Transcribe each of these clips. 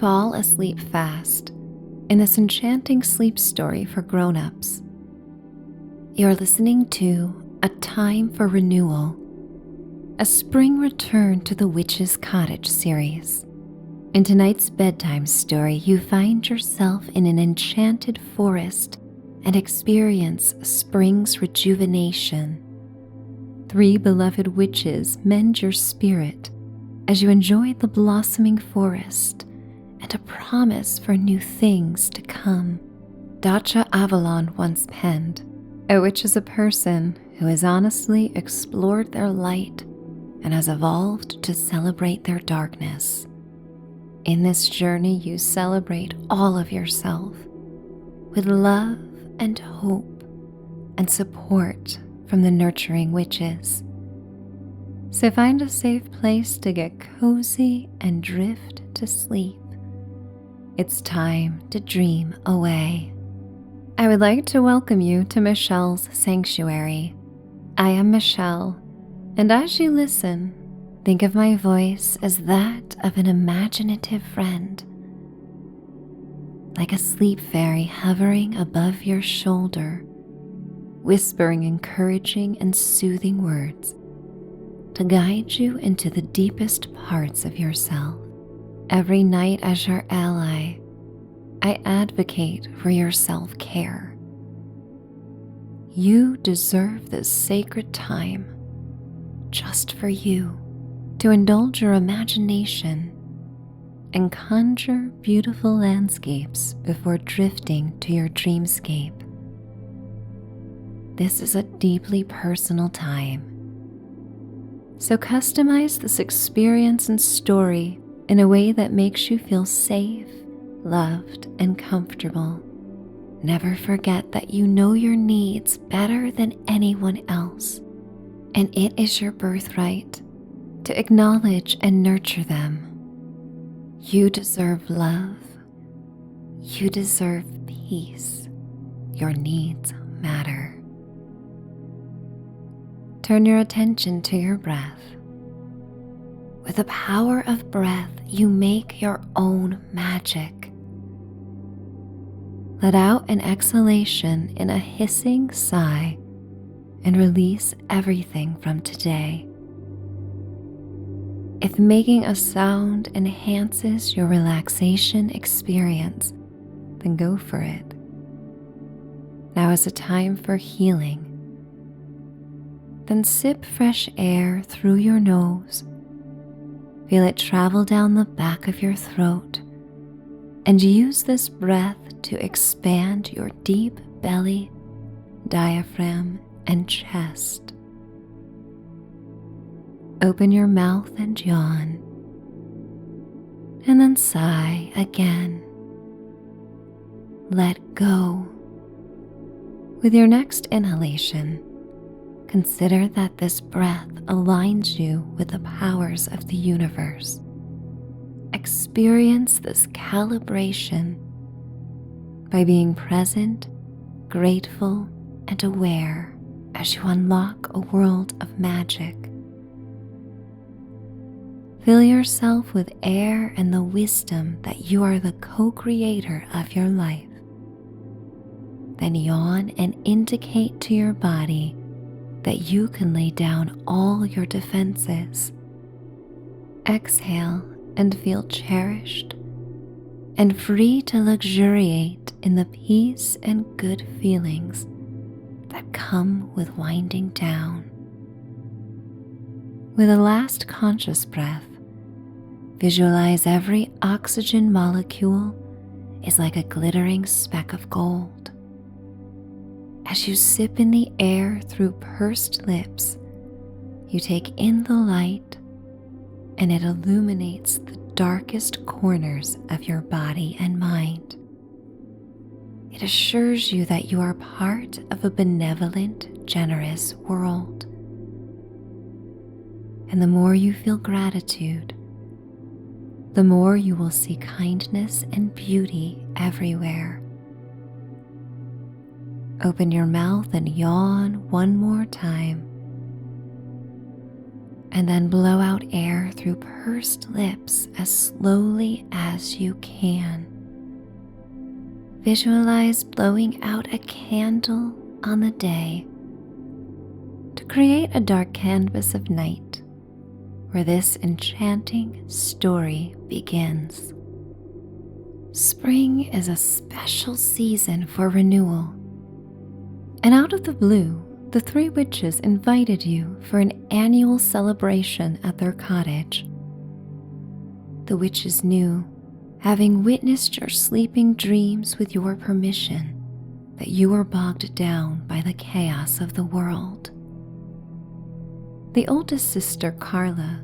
fall asleep fast in this enchanting sleep story for grown-ups. You're listening to A Time for Renewal, a spring return to the Witch's Cottage series. In tonight's bedtime story, you find yourself in an enchanted forest and experience spring's rejuvenation. 3 beloved witches mend your spirit as you enjoy the blossoming forest and a promise for new things to come. Dacha Avalon once penned, "A witch is a person who has honestly explored their light and has evolved to celebrate their darkness." In this journey, you celebrate all of yourself with love and hope and support from the nurturing witches. So find a safe place to get cozy and drift to sleep. It's time to dream away. I would like to welcome you to Michelle's Sanctuary. I am Michelle, and as you listen, think of my voice as that of an imaginative friend, like a sleep fairy hovering above your shoulder, whispering encouraging and soothing words to guide you into the deepest parts of yourself. Every night as your ally, I advocate for your self-care. You deserve this sacred time just for you to indulge your imagination and conjure beautiful landscapes before drifting to your dreamscape. This is a deeply personal time, so customize this experience and story in a way that makes you feel safe, loved, and comfortable. Never forget that you know your needs better than anyone else, and it is your birthright to acknowledge and nurture them. You deserve love. You deserve peace. Your needs matter. Turn your attention to your breath. With the power of breath, you make your own magic. Let out an exhalation in a hissing sigh and release everything from today. If making a sound enhances your relaxation experience, then go for it. Now is a time for healing. Then sip fresh air through your nose. Feel it travel down the back of your throat, and use this breath to expand your deep belly, diaphragm, and chest. Open your mouth and yawn, and then sigh again. Let go. With your next inhalation, consider that this breath aligns you with the powers of the universe. Experience this calibration by being present, grateful, and aware as you unlock a world of magic. Fill yourself with air and the wisdom that you are the co-creator of your life. Then yawn and indicate to your body that you can lay down all your defenses. Exhale and feel cherished and free to luxuriate in the peace and good feelings that come with winding down. With a last conscious breath, visualize every oxygen molecule is like a glittering speck of gold. As you sip in the air through pursed lips, you take in the light, and it illuminates the darkest corners of your body and mind. It assures you that you are part of a benevolent, generous world. And the more you feel gratitude, the more you will see kindness and beauty everywhere. Open your mouth and yawn one more time. and then blow out air through pursed lips as slowly as you can. Visualize blowing out a candle on the day to create a dark canvas of night where this enchanting story begins. Spring is a special season for renewal, and out of the blue, the three witches invited you for an annual celebration at their cottage. The witches knew, having witnessed your sleeping dreams with your permission, that you were bogged down by the chaos of the world. The oldest sister, Carla,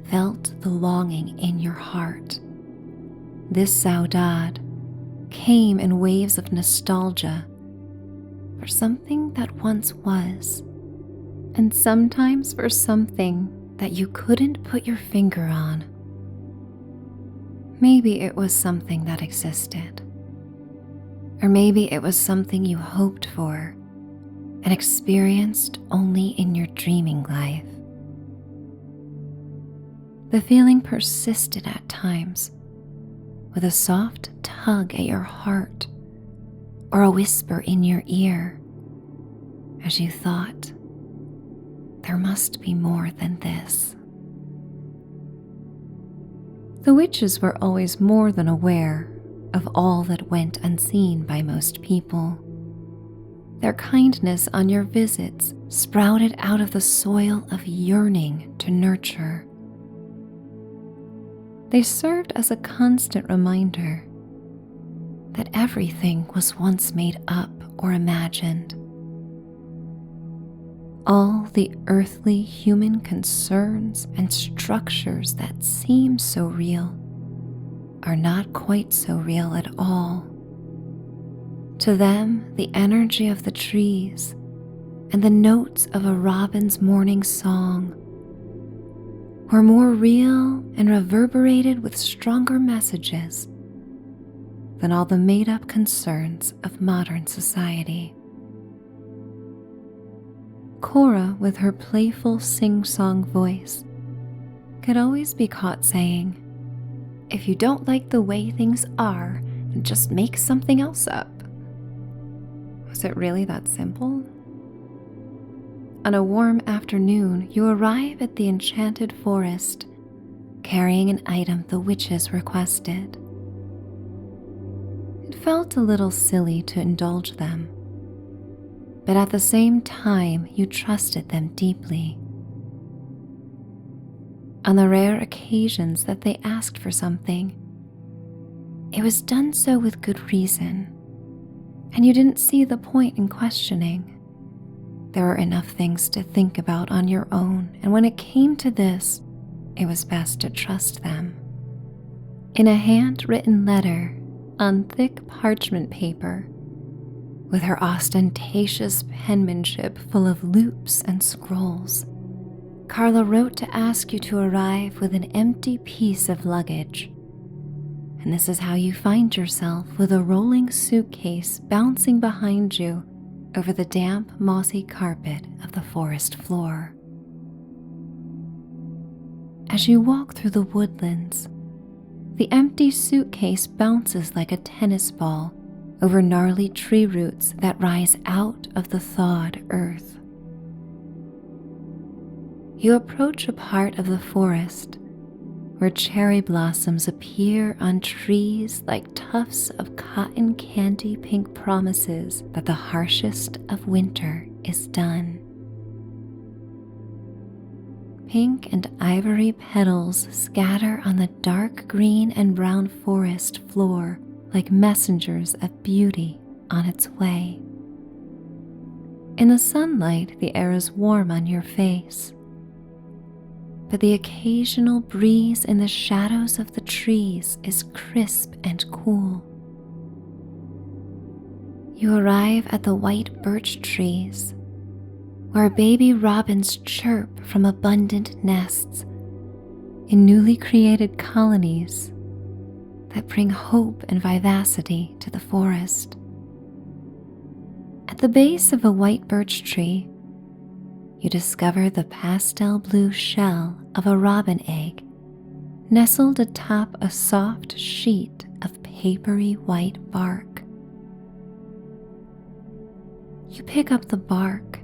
felt the longing in your heart. This saudade came in waves of nostalgia for something that once was, and sometimes for something that you couldn't put your finger on. Maybe it was something that existed, or maybe it was something you hoped for and experienced only in your dreaming life. The feeling persisted at times, with a soft tug at your heart or a whisper in your ear, as you thought, there must be more than this. The witches were always more than aware of all that went unseen by most people. Their kindness on your visits sprouted out of the soil of yearning to nurture. They served as a constant reminder that everything was once made up or imagined. All the earthly human concerns and structures that seem so real are not quite so real at all. To them, the energy of the trees and the notes of a robin's morning song were more real and reverberated with stronger messages than all the made-up concerns of modern society. Cora, with her playful sing-song voice, could always be caught saying, "If you don't like the way things are, then just make something else up." Was it really that simple? On a warm afternoon, you arrive at the enchanted forest, carrying an item the witches requested. It felt a little silly to indulge them, but at the same time you trusted them deeply. On the rare occasions that they asked for something, it was done so with good reason, and you didn't see the point in questioning. There were enough things to think about on your own, and when it came to this, it was best to trust them. In a handwritten letter on thick parchment paper, with her ostentatious penmanship full of loops and scrolls, Carla wrote to ask you to arrive with an empty piece of luggage. And this is how you find yourself with a rolling suitcase bouncing behind you over the damp, mossy carpet of the forest floor. As you walk through the woodlands, the empty suitcase bounces like a tennis ball over gnarly tree roots that rise out of the thawed earth. You approach a part of the forest where cherry blossoms appear on trees like tufts of cotton candy pink promises that the harshest of winter is done. Pink and ivory petals scatter on the dark green and brown forest floor like messengers of beauty on its way. In the sunlight, the air is warm on your face, but the occasional breeze in the shadows of the trees is crisp and cool. You arrive at the white birch trees, where baby robins chirp from abundant nests in newly created colonies that bring hope and vivacity to the forest. At the base of a white birch tree, you discover the pastel blue shell of a robin egg nestled atop a soft sheet of papery white bark. You pick up the bark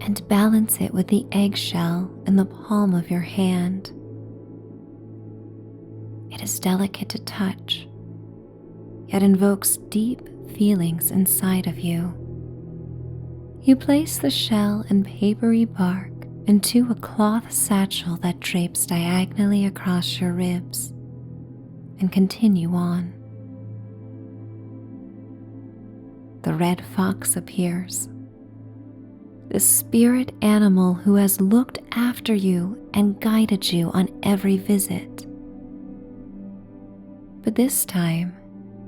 and balance it with the eggshell in the palm of your hand. It is delicate to touch, yet invokes deep feelings inside of you. You place the shell and papery bark into a cloth satchel that drapes diagonally across your ribs and continue on. The red fox appears, the spirit animal who has looked after you and guided you on every visit. But this time,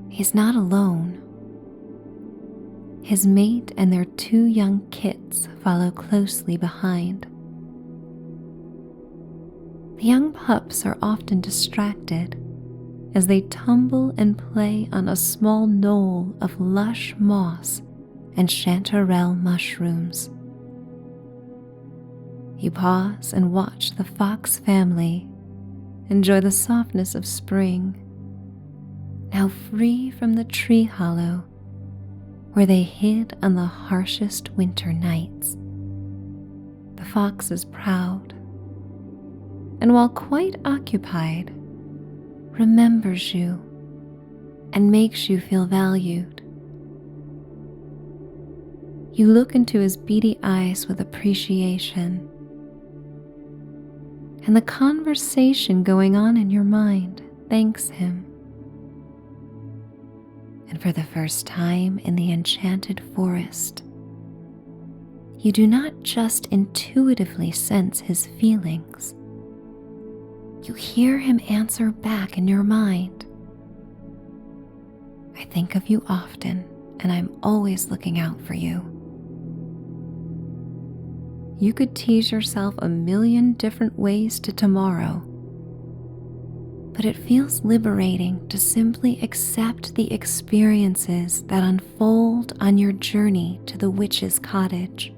he's not alone. His mate and their 2 young kits follow closely behind. The young pups are often distracted as they tumble and play on a small knoll of lush moss and chanterelle mushrooms. You pause and watch the fox family enjoy the softness of spring, now free from the tree hollow where they hid on the harshest winter nights. The fox is proud, and while quite occupied, remembers you and makes you feel valued. You look into his beady eyes with appreciation, and the conversation going on in your mind thanks him. And for the first time in the enchanted forest, you do not just intuitively sense his feelings. You hear him answer back in your mind. I think of you often, and I'm always looking out for you. You could tease yourself a million different ways to tomorrow, but it feels liberating to simply accept the experiences that unfold on your journey to the witch's cottage.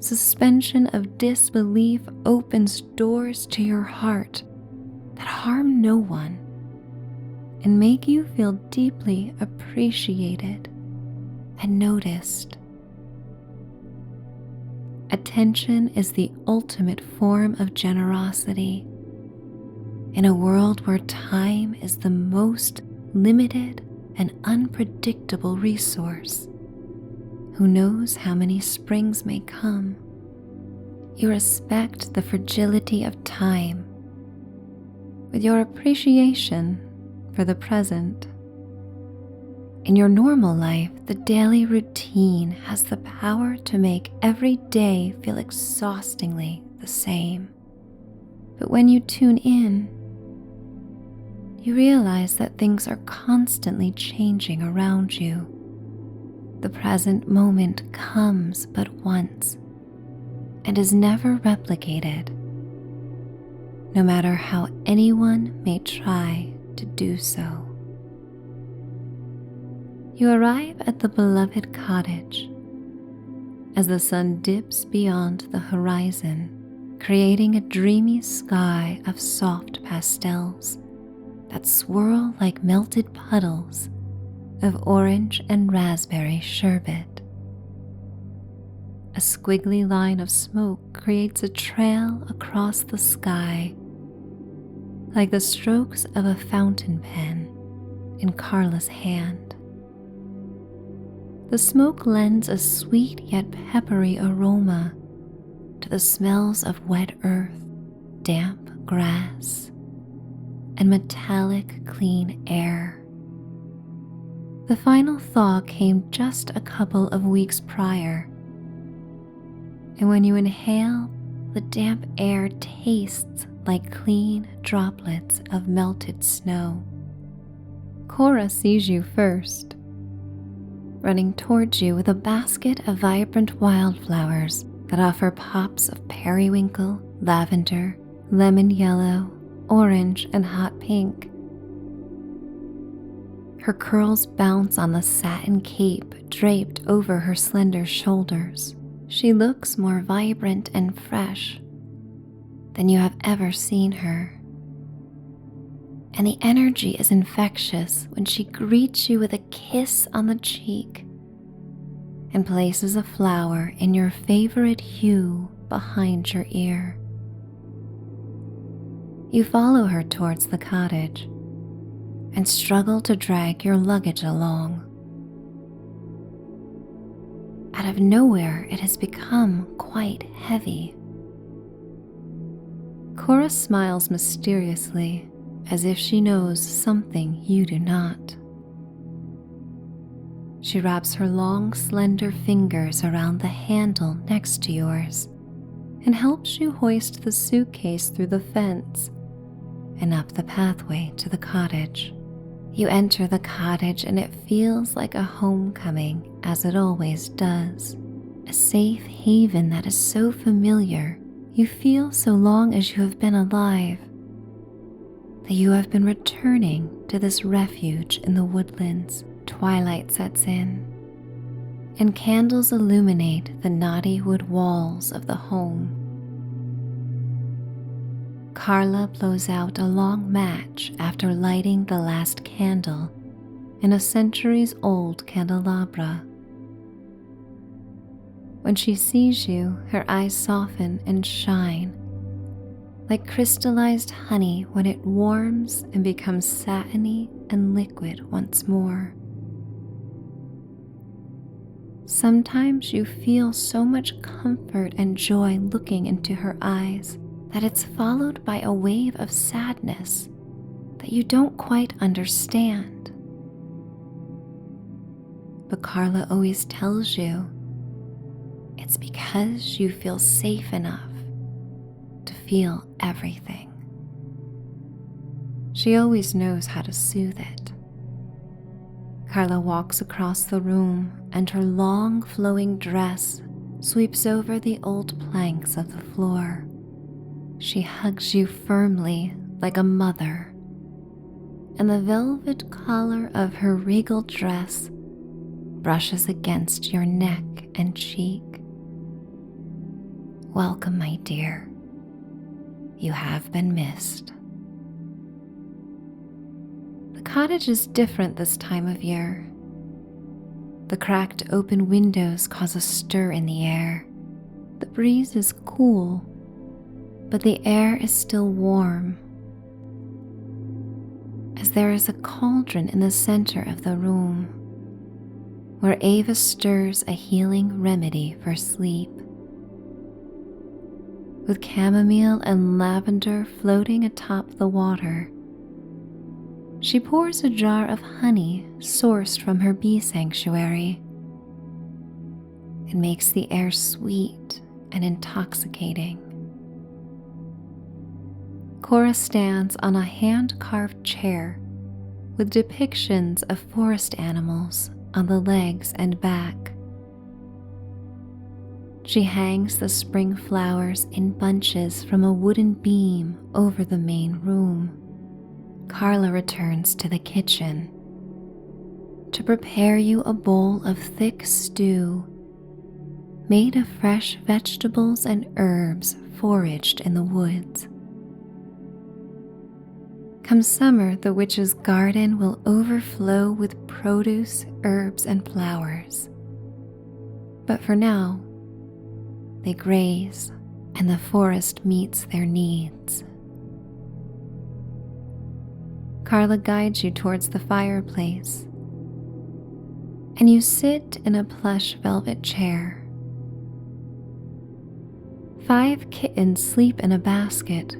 Suspension of disbelief opens doors to your heart that harm no one and make you feel deeply appreciated and noticed. Attention is the ultimate form of generosity in a world where time is the most limited and unpredictable resource. Who knows how many springs may come? You respect the fragility of time with your appreciation for the present. In your normal life, the daily routine has the power to make every day feel exhaustingly the same. But when you tune in, you realize that things are constantly changing around you. The present moment comes but once and is never replicated, no matter how anyone may try to do so. You arrive at the beloved cottage as the sun dips beyond the horizon, creating a dreamy sky of soft pastels that swirl like melted puddles of orange and raspberry sherbet. A squiggly line of smoke creates a trail across the sky, like the strokes of a fountain pen in Carla's hand. The smoke lends a sweet yet peppery aroma to the smells of wet earth, damp grass, and metallic clean air. The final thaw came just a couple of weeks prior, and when you inhale, the damp air tastes like clean droplets of melted snow. Cora sees you first, running towards you with a basket of vibrant wildflowers that offer pops of periwinkle, lavender, lemon yellow, orange, and hot pink. Her curls bounce on the satin cape draped over her slender shoulders. She looks more vibrant and fresh than you have ever seen her. And the energy is infectious when she greets you with a kiss on the cheek and places a flower in your favorite hue behind your ear. You follow her towards the cottage and struggle to drag your luggage along. Out of nowhere, it has become quite heavy. Cora smiles mysteriously, as if she knows something you do not. She wraps her long, slender fingers around the handle next to yours and helps you hoist the suitcase through the fence and up the pathway to the cottage. You enter the cottage and it feels like a homecoming, as it always does. A safe haven that is so familiar you feel so long as you have been alive, that you have been returning to this refuge in the woodlands. Twilight sets in, and candles illuminate the knotty wood walls of the home. Carla blows out a long match after lighting the last candle in a centuries-old candelabra. When she sees you, her eyes soften and shine like crystallized honey when it warms and becomes satiny and liquid once more. Sometimes you feel so much comfort and joy looking into her eyes that it's followed by a wave of sadness that you don't quite understand. But Carla always tells you it's because you feel safe enough to feel everything. She always knows how to soothe it. Carla walks across the room and her long flowing dress sweeps over the old planks of the floor. She hugs you firmly like a mother, and the velvet collar of her regal dress brushes against your neck and cheek. Welcome, my dear. You have been missed. The cottage is different this time of year. The cracked open windows cause a stir in the air. The breeze is cool, but the air is still warm, as there is a cauldron in the center of the room, where Ava stirs a healing remedy for sleep. With chamomile and lavender floating atop the water, she pours a jar of honey sourced from her bee sanctuary. It makes the air sweet and intoxicating. Cora stands on a hand-carved chair with depictions of forest animals on the legs and back. She hangs the spring flowers in bunches from a wooden beam over the main room. Carla returns to the kitchen to prepare you a bowl of thick stew made of fresh vegetables and herbs foraged in the woods. Come summer, the witch's garden will overflow with produce, herbs, and flowers. But for now, they graze and the forest meets their needs. Carla guides you towards the fireplace, and you sit in a plush velvet chair. 5 kittens sleep in a basket,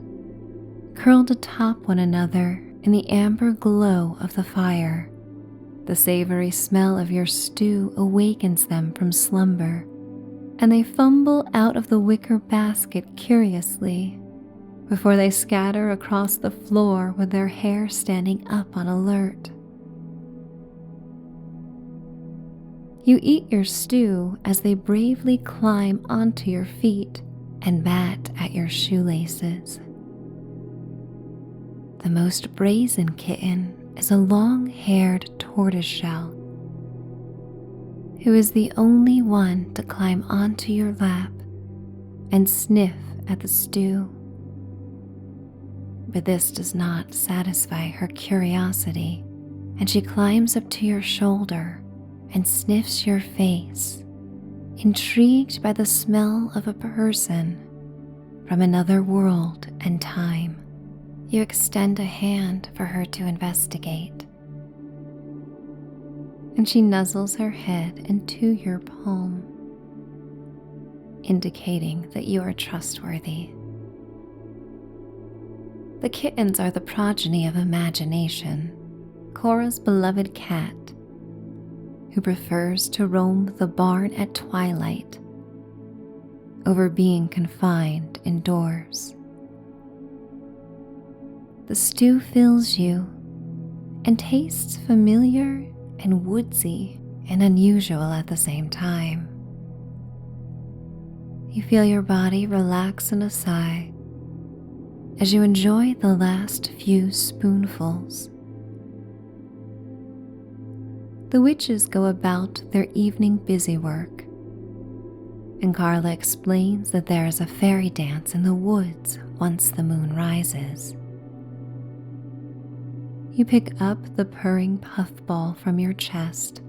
curled atop one another in the amber glow of the fire. The savory smell of your stew awakens them from slumber, and they fumble out of the wicker basket curiously before they scatter across the floor with their hair standing up on alert. You eat your stew as they bravely climb onto your feet and bat at your shoelaces. The most brazen kitten is a long-haired tortoiseshell who is the only one to climb onto your lap and sniff at the stew. But this does not satisfy her curiosity, and she climbs up to your shoulder and sniffs your face, intrigued by the smell of a person from another world and time. You extend a hand for her to investigate, and she nuzzles her head into your palm, indicating that you are trustworthy. The kittens are the progeny of imagination, Cora's beloved cat, who prefers to roam the barn at twilight over being confined indoors. The stew fills you and tastes familiar and woodsy and unusual at the same time. You feel your body relax in a sigh as you enjoy the last few spoonfuls. The witches go about their evening busywork, and Carla explains that there is a fairy dance in the woods once the moon rises. You pick up the purring puffball from your chest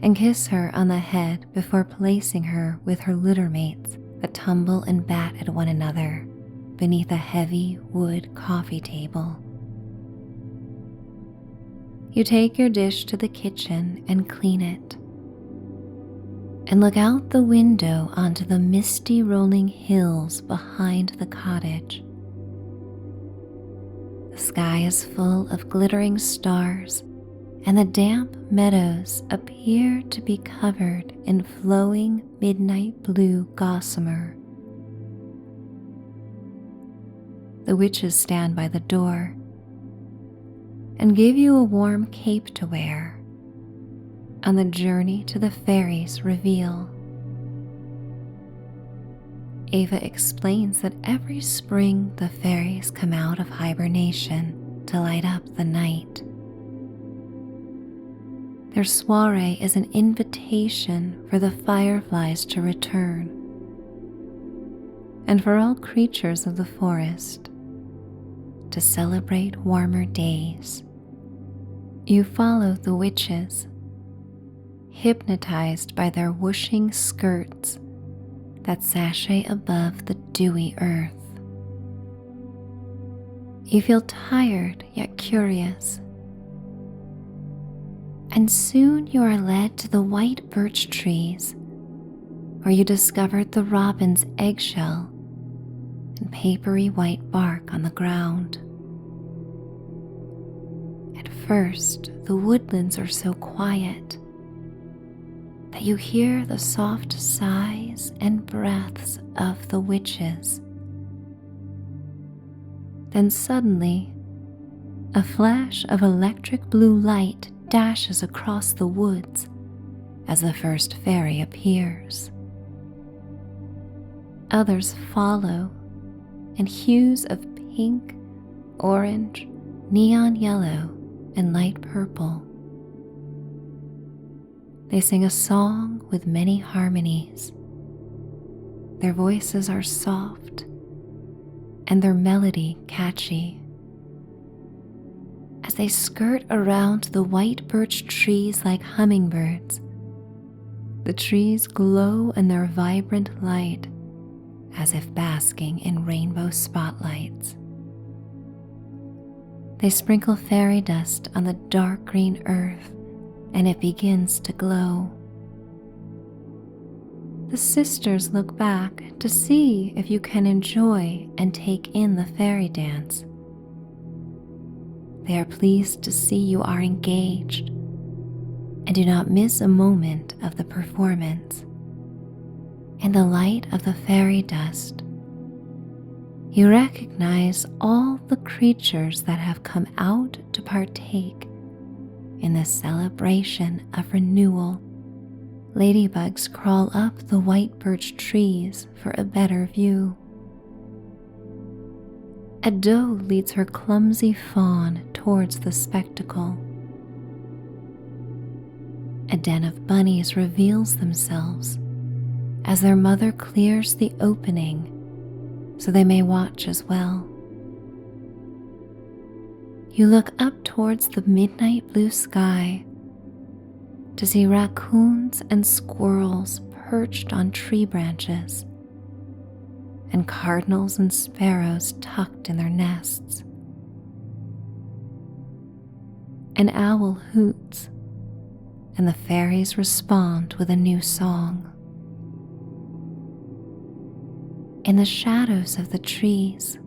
and kiss her on the head before placing her with her littermates that tumble and bat at one another beneath a heavy wood coffee table. You take your dish to the kitchen and clean it, and look out the window onto the misty rolling hills behind the cottage. The sky is full of glittering stars, and the damp meadows appear to be covered in flowing midnight blue gossamer. The witches stand by the door and give you a warm cape to wear on the journey to the fairies' reveal. Ava explains that every spring the fairies come out of hibernation to light up the night. Their soiree is an invitation for the fireflies to return, and for all creatures of the forest to celebrate warmer days. You follow the witches, hypnotized by their whooshing skirts that sashay above the dewy earth. You feel tired yet curious, and soon you are led to the white birch trees where you discovered the robin's eggshell and papery white bark on the ground. At first, the woodlands are so quiet that you hear the soft sighs and breaths of the witches. Then suddenly, a flash of electric blue light dashes across the woods as the first fairy appears. Others follow in hues of pink, orange, neon yellow, and light purple. They sing a song with many harmonies. Their voices are soft and their melody catchy. As they skirt around the white birch trees like hummingbirds, the trees glow in their vibrant light as if basking in rainbow spotlights. They sprinkle fairy dust on the dark green earth, and it begins to glow. The sisters look back to see if you can enjoy and take in the fairy dance. They are pleased to see you are engaged and do not miss a moment of the performance. In the light of the fairy dust, you recognize all the creatures that have come out to partake in the celebration of renewal. Ladybugs crawl up the white birch trees for a better view. A doe leads her clumsy fawn towards the spectacle. A den of bunnies reveals themselves as their mother clears the opening so they may watch as well. You look up towards the midnight blue sky to see raccoons and squirrels perched on tree branches, and cardinals and sparrows tucked in their nests. An owl hoots, and the fairies respond with a new song. In the shadows of the trees,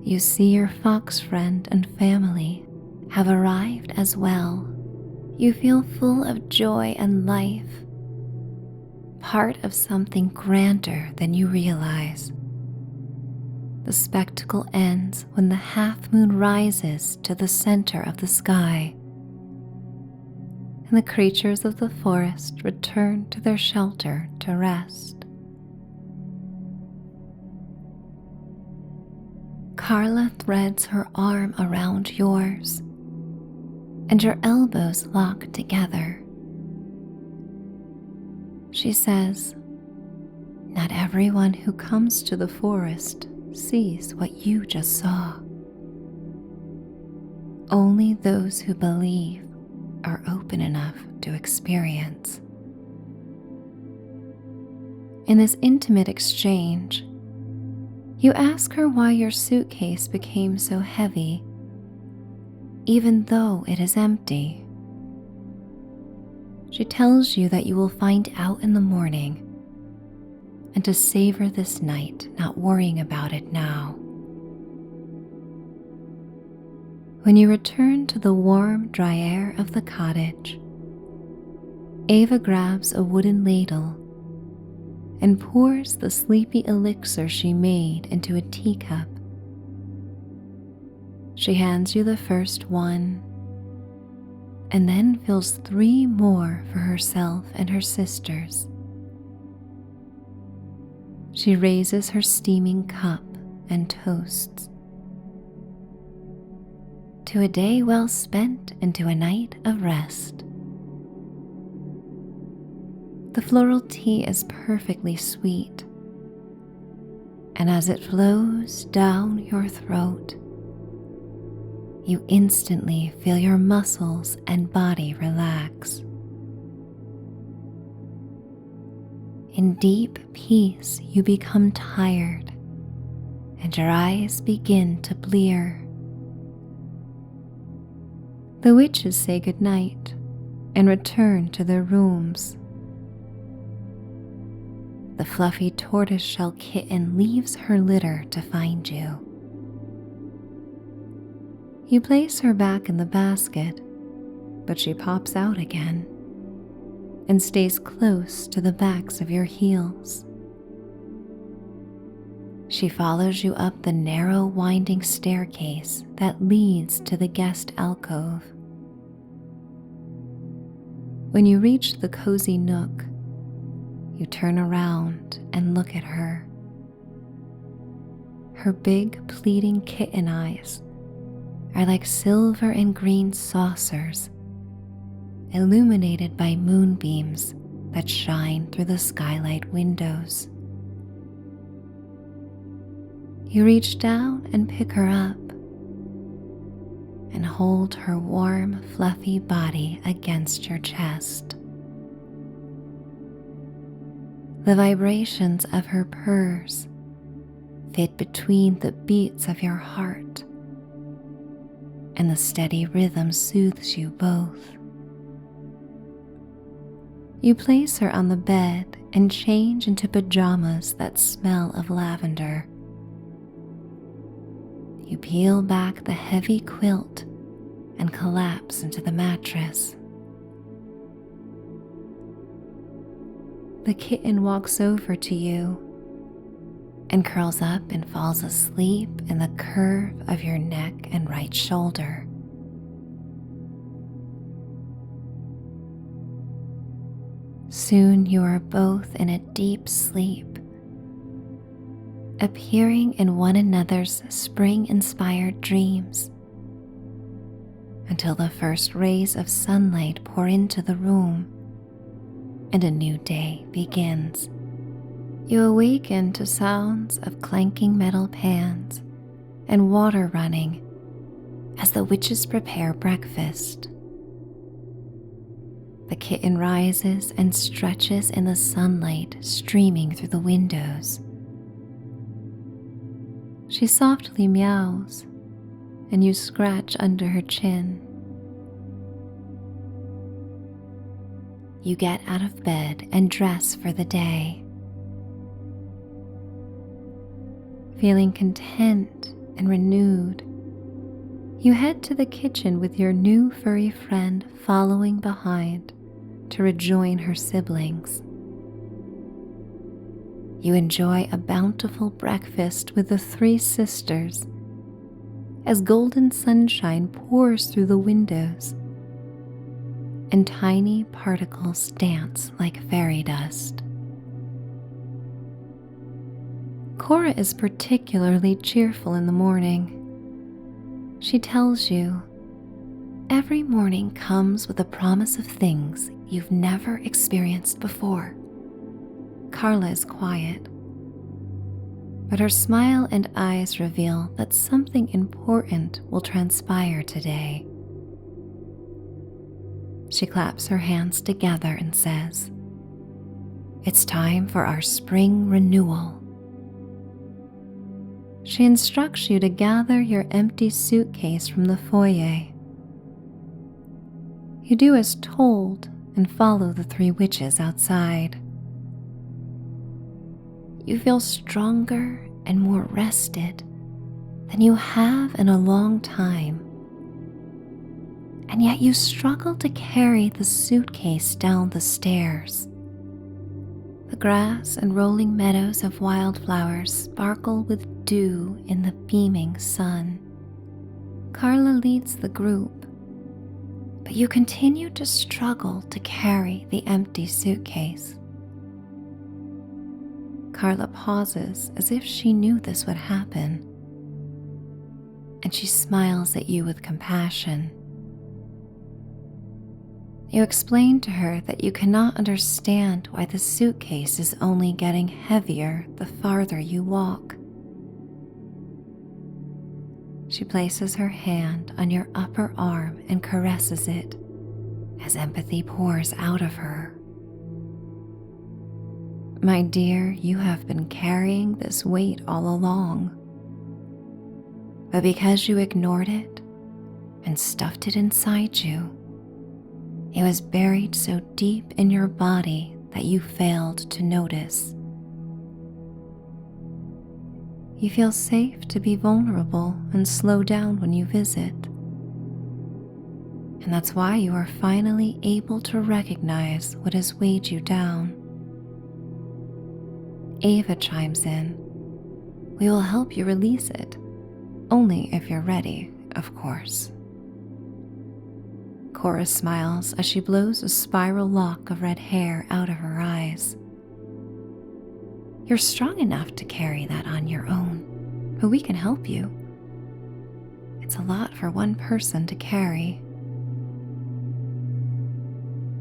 you see your fox friend and family have arrived as well. You feel full of joy and life, part of something grander than you realize. The spectacle ends when the half moon rises to the center of the sky, and the creatures of the forest return to their shelter to rest. Carla threads her arm around yours, and your elbows lock together. She says, "Not everyone who comes to the forest sees what you just saw. Only those who believe are open enough to experience." In this intimate exchange, you ask her why your suitcase became so heavy, even though it is empty. She tells you that you will find out in the morning, and to savor this night, not worrying about it now. When you return to the warm, dry air of the cottage, Ava grabs a wooden ladle and pours the sleepy elixir she made into a teacup. She hands you the first one, and then fills 3 more for herself and her sisters. She raises her steaming cup and toasts to a day well spent and to a night of rest. The floral tea is perfectly sweet, and as it flows down your throat, you instantly feel your muscles and body relax. In deep peace, you become tired, and your eyes begin to blear. The witches say goodnight and return to their rooms. The fluffy tortoiseshell kitten leaves her litter to find you. You place her back in the basket, but she pops out again and stays close to the backs of your heels. She follows you up the narrow, winding staircase that leads to the guest alcove. When you reach the cozy nook, you turn around and look at her. Her big, pleading kitten eyes are like silver and green saucers, illuminated by moonbeams that shine through the skylight windows. You reach down and pick her up and hold her warm, fluffy body against your chest. The vibrations of her purrs fit between the beats of your heart, and the steady rhythm soothes you both. You place her on the bed and change into pajamas that smell of lavender. You peel back the heavy quilt and collapse into the mattress. The kitten walks over to you and curls up and falls asleep in the curve of your neck and right shoulder. Soon you are both in a deep sleep, appearing in one another's spring-inspired dreams until the first rays of sunlight pour into the room and a new day begins. You awaken to sounds of clanking metal pans and water running as the witches prepare breakfast. The kitten rises and stretches in the sunlight streaming through the windows. She softly meows, and you scratch under her chin. You get out of bed and dress for the day. Feeling content and renewed, you head to the kitchen with your new furry friend following behind to rejoin her siblings. You enjoy a bountiful breakfast with the three sisters as golden sunshine pours through the windows and tiny particles dance like fairy dust. Cora is particularly cheerful in the morning. She tells you, every morning comes with a promise of things you've never experienced before. Carla is quiet, but her smile and eyes reveal that something important will transpire today. She claps her hands together and says, "It's time for our spring renewal." She instructs you to gather your empty suitcase from the foyer. You do as told and follow the three witches outside. You feel stronger and more rested than you have in a long time, and yet you struggle to carry the suitcase down the stairs. The grass and rolling meadows of wildflowers sparkle with dew in the beaming sun. Carla leads the group, but you continue to struggle to carry the empty suitcase. Carla pauses as if she knew this would happen, and she smiles at you with compassion. You explain to her that you cannot understand why the suitcase is only getting heavier the farther you walk. She places her hand on your upper arm and caresses it as empathy pours out of her. My dear, you have been carrying this weight all along, but because you ignored it and stuffed it inside you, it was buried so deep in your body that you failed to notice. You feel safe to be vulnerable and slow down when you visit. And that's why you are finally able to recognize what has weighed you down. Ava chimes in. We will help you release it, only if you're ready, of course. Cora smiles as she blows a spiral lock of red hair out of her eyes. You're strong enough to carry that on your own, but we can help you. It's a lot for one person to carry.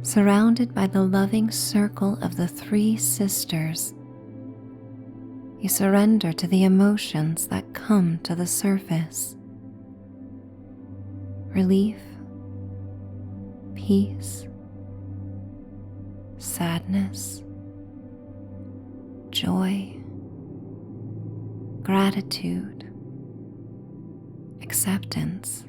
Surrounded by the loving circle of the three sisters, you surrender to the emotions that come to the surface. Relief, peace, sadness, joy, gratitude, acceptance.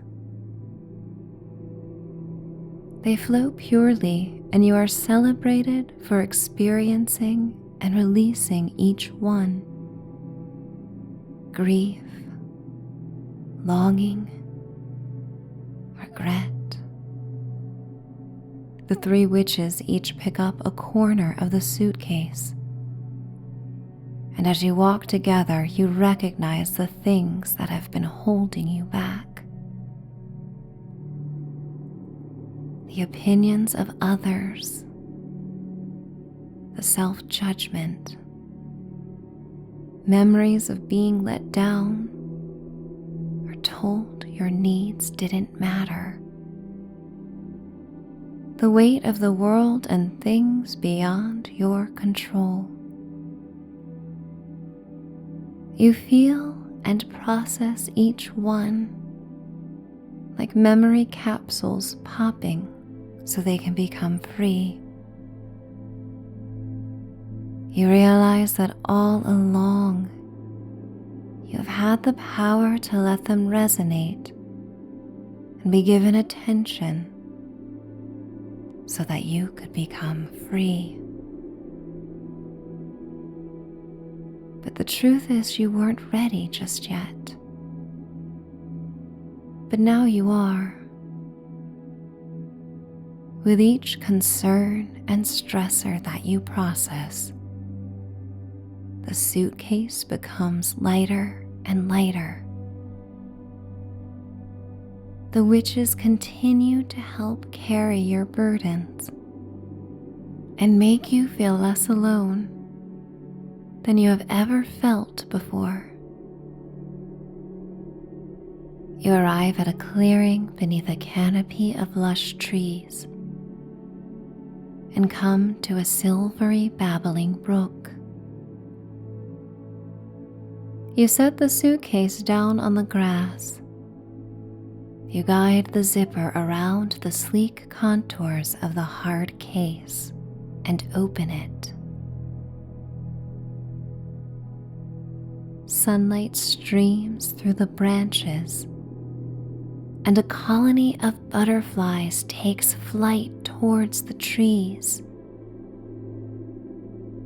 They flow purely, and you are celebrated for experiencing and releasing each one. Grief, longing, regret. The three witches each pick up a corner of the suitcase, and as you walk together, you recognize the things that have been holding you back. The opinions of others, the self-judgment, memories of being let down or told your needs didn't matter. The weight of the world and things beyond your control. You feel and process each one like memory capsules popping so they can become free. You realize that all along you have had the power to let them resonate and be given attention so that you could become free. But the truth is, you weren't ready just yet. But now you are. With each concern and stressor that you process, the suitcase becomes lighter and lighter. The witches continue to help carry your burdens and make you feel less alone than you have ever felt before. You arrive at a clearing beneath a canopy of lush trees and come to a silvery babbling brook. You set the suitcase down on the grass. You guide the zipper around the sleek contours of the hard case and open it. Sunlight streams through the branches, and a colony of butterflies takes flight towards the trees.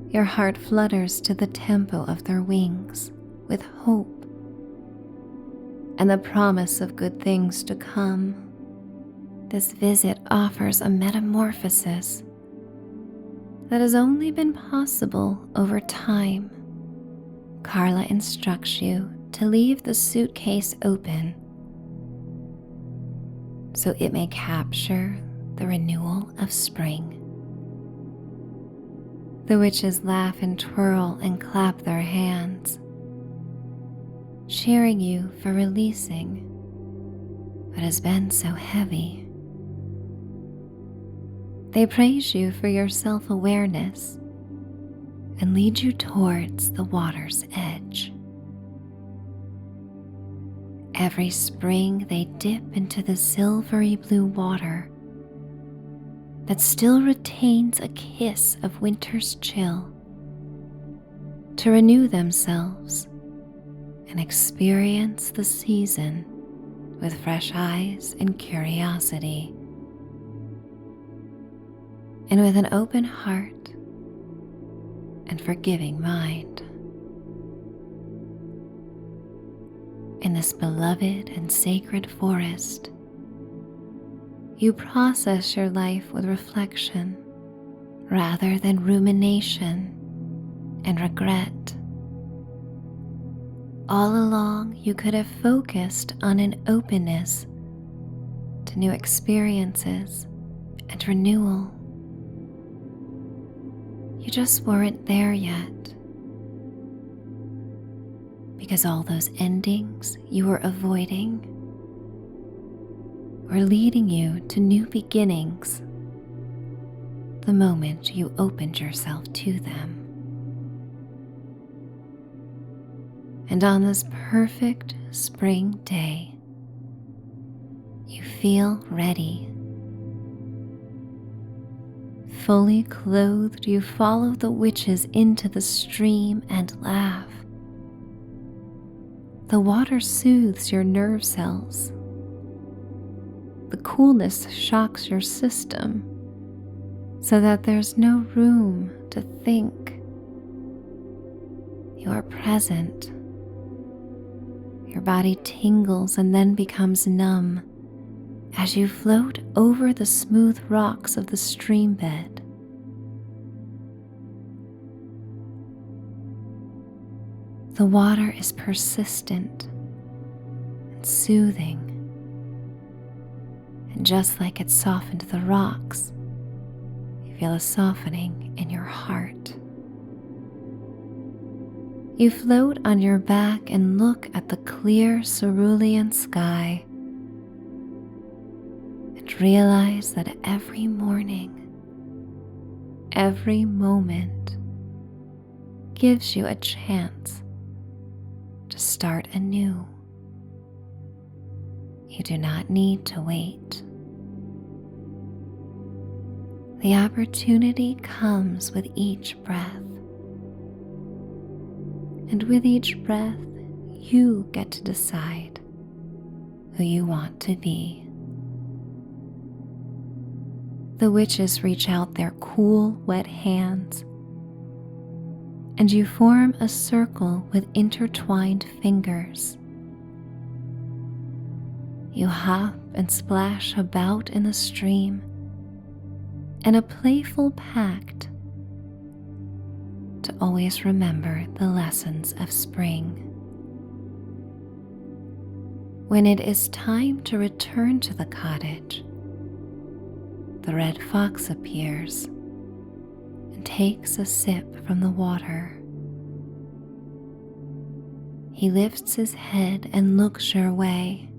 Your heart flutters to the tempo of their wings with hope and the promise of good things to come. This visit offers a metamorphosis that has only been possible over time. Carla instructs you to leave the suitcase open so it may capture the renewal of spring. The witches laugh and twirl and clap their hands, cheering you for releasing what has been so heavy. They praise you for your self-awareness and lead you towards the water's edge. Every spring they dip into the silvery blue water that still retains a kiss of winter's chill to renew themselves and experience the season with fresh eyes and curiosity. And with an open heart and forgiving mind. In this beloved and sacred forest, you process your life with reflection rather than rumination and regret. All along, you could have focused on an openness to new experiences and renewal. You just weren't there yet, because all those endings you were avoiding were leading you to new beginnings the moment you opened yourself to them. And on this perfect spring day, you feel ready. Fully clothed, you follow the witches into the stream and laugh. The water soothes your nerve cells. The coolness shocks your system so that there's no room to think. You are present. Your body tingles and then becomes numb as you float over the smooth rocks of the stream bed. The water is persistent and soothing, and just like it softened the rocks, you feel a softening in your heart. You float on your back and look at the clear cerulean sky and realize that every morning, every moment gives you a chance to start anew. You do not need to wait. The opportunity comes with each breath. And with each breath, you get to decide who you want to be. The witches reach out their cool, wet hands, and you form a circle with intertwined fingers. You hop and splash about in the stream in a playful pact to always remember the lessons of spring. When it is time to return to the cottage, the red fox appears and takes a sip from the water. He lifts his head and looks your way,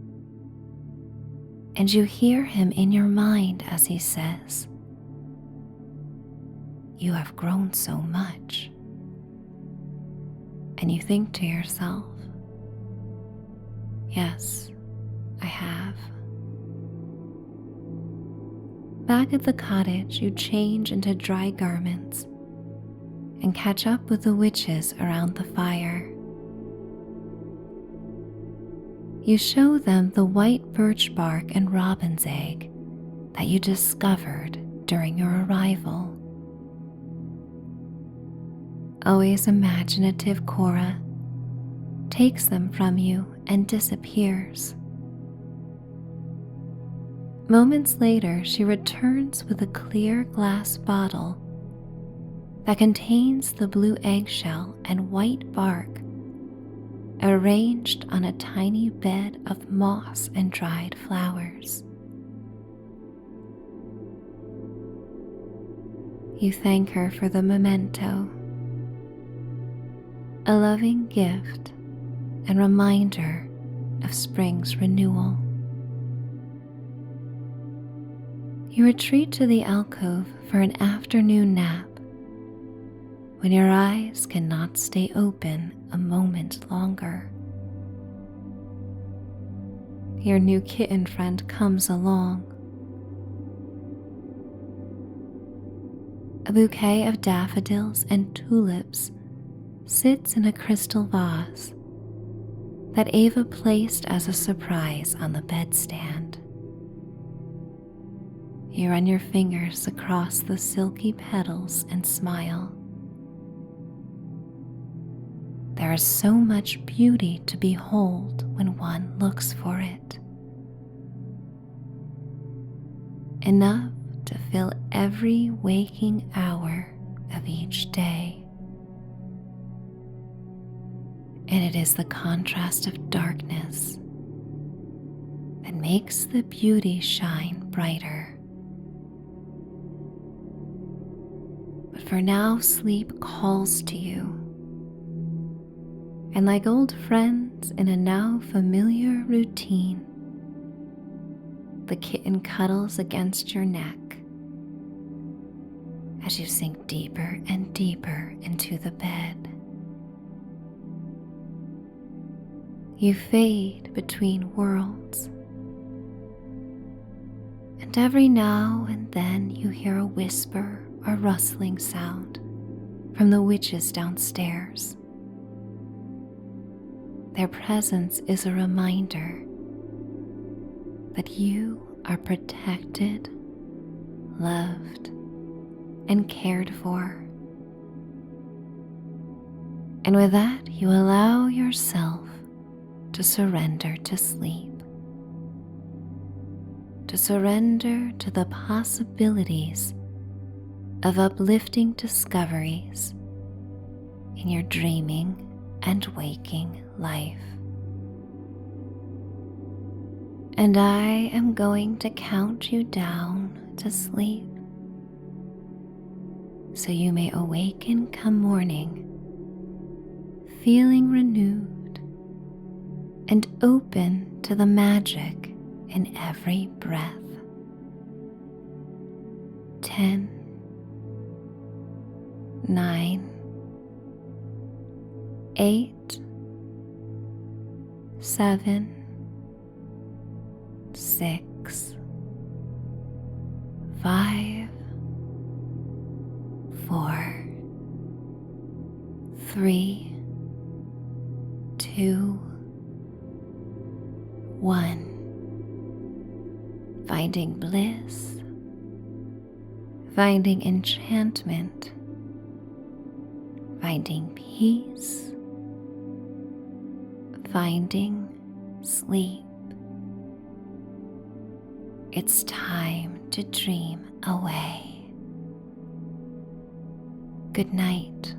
and you hear him in your mind as he says, "You have grown so much." And you think to yourself, "Yes, I have." Back at the cottage, you change into dry garments and catch up with the witches around the fire. You show them the white birch bark and robin's egg that you discovered during your arrival. Always imaginative Cora takes them from you and disappears. Moments later, she returns with a clear glass bottle that contains the blue eggshell and white bark arranged on a tiny bed of moss and dried flowers. You thank her for the memento, a loving gift and reminder of spring's renewal. You retreat to the alcove for an afternoon nap when your eyes cannot stay open a moment longer. Your new kitten friend comes along. A bouquet of daffodils and tulips sits in a crystal vase that Ava placed as a surprise on the bedstand. You run your fingers across the silky petals and smile. There is so much beauty to behold when one looks for it. Enough to fill every waking hour of each day. And it is the contrast of darkness that makes the beauty shine brighter. But for now, sleep calls to you. And like old friends in a now familiar routine, the kitten cuddles against your neck as you sink deeper and deeper into the bed. You fade between worlds, and every now and then you hear a whisper or rustling sound from the witches downstairs. Their presence is a reminder that you are protected, loved, and cared for. And with that, you allow yourself to surrender to sleep, to surrender to the possibilities of uplifting discoveries in your dreaming and waking life. And I am going to count you down to sleep, so you may awaken come morning feeling renewed and open to the magic in every breath. 10, 9, 8, 7, 6, 5, 4, 3, 2, 1. Finding bliss, finding enchantment, finding peace, finding sleep. It's time to dream away. Good night.